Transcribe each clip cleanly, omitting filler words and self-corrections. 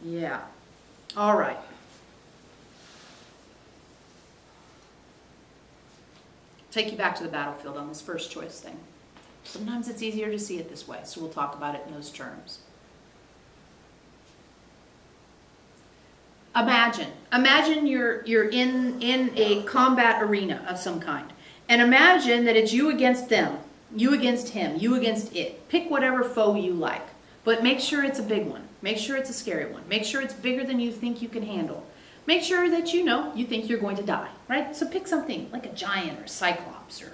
Yeah. All right. Take you back to the battlefield on this first choice thing. Sometimes it's easier to see it this way, so we'll talk about it in those terms. Imagine you're in a combat arena of some kind. And imagine that it's you against them, you against him, you against it. Pick whatever foe you like, but make sure it's a big one. Make sure it's a scary one. Make sure it's bigger than you think you can handle. Make sure that you think you're going to die, right? So pick something like a giant or a cyclops or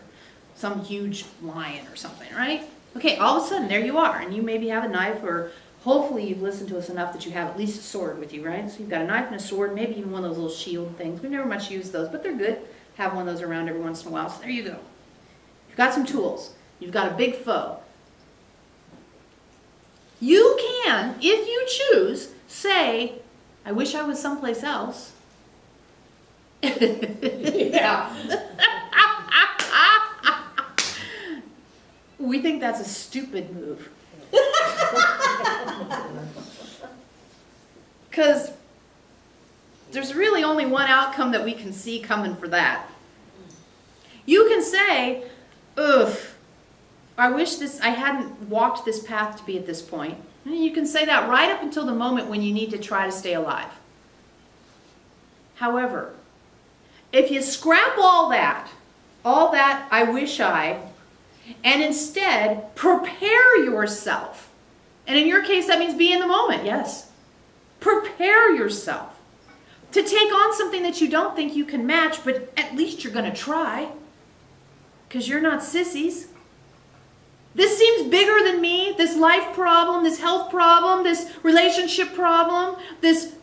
some huge lion or something, right? Okay, all of a sudden, there you are, and you maybe have a knife, or hopefully you've listened to us enough that you have at least a sword with you, right? So you've got a knife and a sword, maybe even one of those little shield things. We've never much used those, but they're good. Have one of those around every once in a while, so there you go. You've got some tools. You've got a big foe. You can, if you choose, say, I wish I was someplace else. Yeah. We think that's a stupid move. Because there's really only one outcome that we can see coming for that. You can say, oof, I wish I hadn't walked this path to be at this point. And you can say that right up until the moment when you need to try to stay alive. However, if you scrap all that I wish I, and instead prepare yourself, and in your case that means be in the moment, yes. Prepare yourself to take on something that you don't think you can match, but at least you're going to try, because you're not sissies. This seems bigger than me, this life problem, this health problem, this relationship problem, this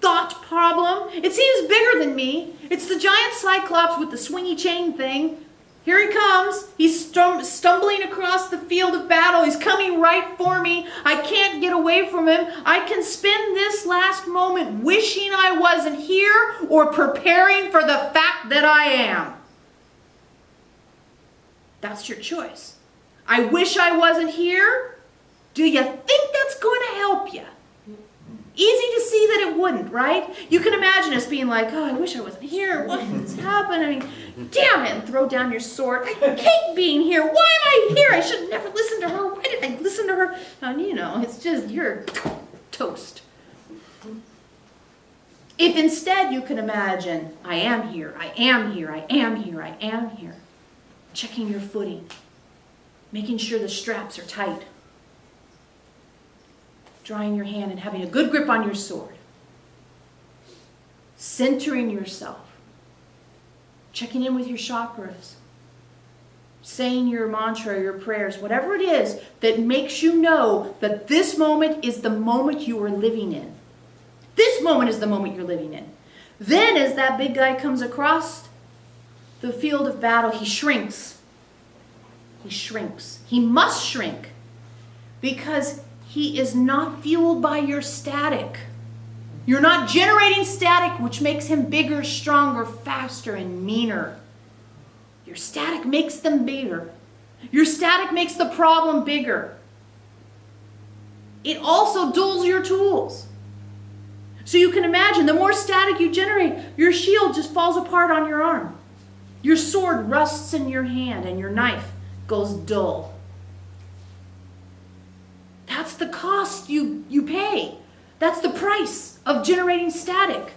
thought problem. It seems bigger than me. It's the giant cyclops with the swingy chain thing. Here he comes. He's stumbling across the field of battle. He's coming right for me. I can't get away from him. I can spend this last moment wishing I wasn't here or preparing for the fact that I am. That's your choice. I wish I wasn't here. Do you think that's going to help you? Easy to see that it wouldn't, right? You can imagine us being like, oh, I wish I wasn't here. What is happening? Damn it, and throw down your sword. I hate being here. Why am I here? I should never listen to her. Why did I listen to her? And it's just, you're toast. If instead you can imagine, I am here, I am here, I am here, I am here. Checking your footing. Making sure the straps are tight. Drying your hand and having a good grip on your sword. Centering yourself. Checking in with your chakras. Saying your mantra, your prayers, whatever it is that makes you know that this moment is the moment you are living in. This moment is the moment you're living in. Then as that big guy comes across the field of battle, he shrinks. He shrinks. He must shrink because he is not fueled by your static. You're not generating static, which makes him bigger, stronger, faster, and meaner. Your static makes them bigger. Your static makes the problem bigger. It also dulls your tools. So you can imagine, the more static you generate, your shield just falls apart on your arm. Your sword rusts in your hand, and your knife goes dull. That's the cost you pay. That's the price of generating static.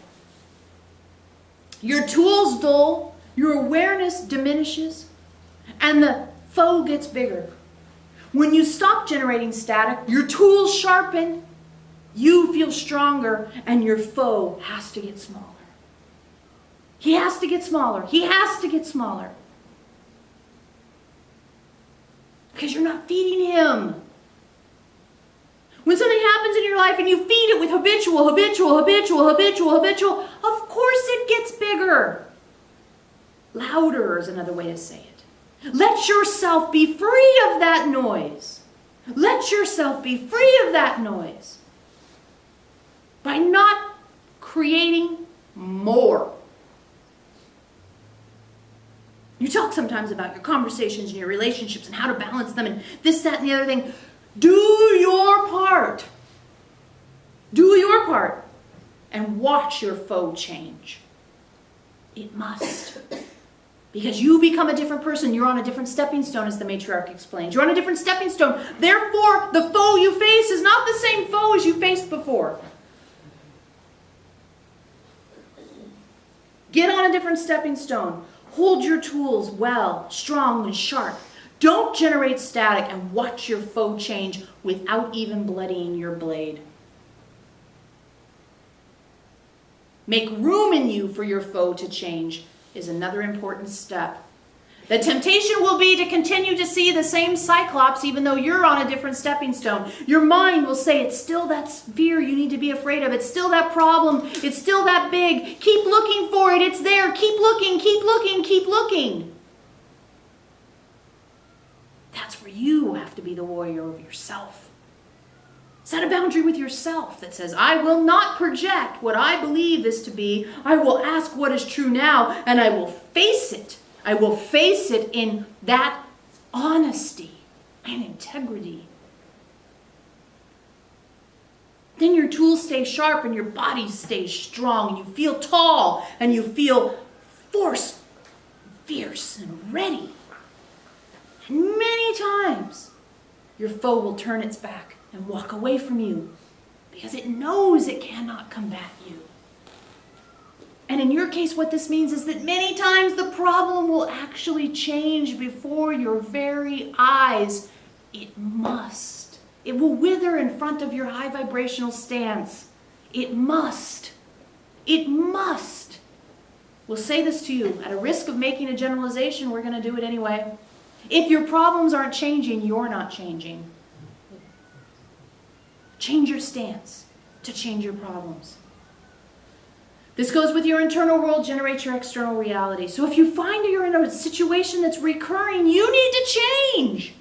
Your tools dull, your awareness diminishes, and the foe gets bigger. When you stop generating static, your tools sharpen, you feel stronger, and your foe has to get smaller. He has to get smaller. He has to get smaller. Because you're not feeding him. When something happens in your life and you feed it with habitual, of course it gets bigger. Louder is another way to say it. Let yourself be free of that noise. Let yourself be free of that noise. By not creating more. You talk sometimes about your conversations and your relationships and how to balance them and this, that, and the other thing. Do your part. Do your part. watch your foe change. It must. Because you become a different person. You're on a different stepping stone, as the Matriarch explains. You're on a different stepping stone. Therefore, the foe you face is not the same foe as you faced before. Get on a different stepping stone. Hold your tools well, strong and sharp. Don't generate static and watch your foe change without even bloodying your blade. Make room in you for your foe to change is another important step. The temptation will be to continue to see the same Cyclops even though you're on a different stepping stone. Your mind will say it's still that fear you need to be afraid of. It's still that problem. It's still that big. Keep looking for it. It's there. Keep looking, keep looking, keep looking. That's where you have to be the warrior of yourself. Set a boundary with yourself that says, I will not project what I believe this to be. I will ask what is true now, and I will face it. I will face it in that honesty and integrity. Then your tools stay sharp and your body stays strong. And you feel tall and you feel forceful, fierce and ready. And many times your foe will turn its back and walk away from you because it knows it cannot combat you. And in your case, what this means is that many times the problem will actually change before your very eyes. It must. It will wither in front of your high vibrational stance. It must. It must. We'll say this to you. At a risk of making a generalization, we're going to do it anyway. If your problems aren't changing, you're not changing. Change your stance to change your problems. This goes with your internal world, generates your external reality. So if you find you're in a situation that's recurring, you need to change.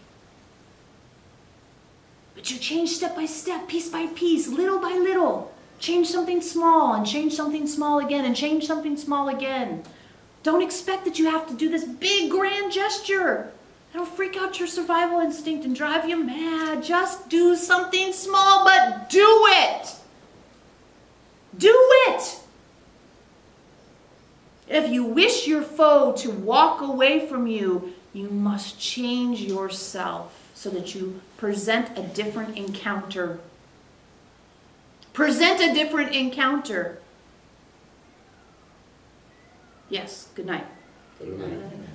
But you change step by step, piece by piece, little by little. Change something small and change something small again and change something small again. Don't expect that you have to do this big grand gesture. That'll freak out your survival instinct and drive you mad. Just do something small, but do it. Do it. If you wish your foe to walk away from you, you must change yourself so that you present a different encounter. Present a different encounter. Yes, good night. Good night.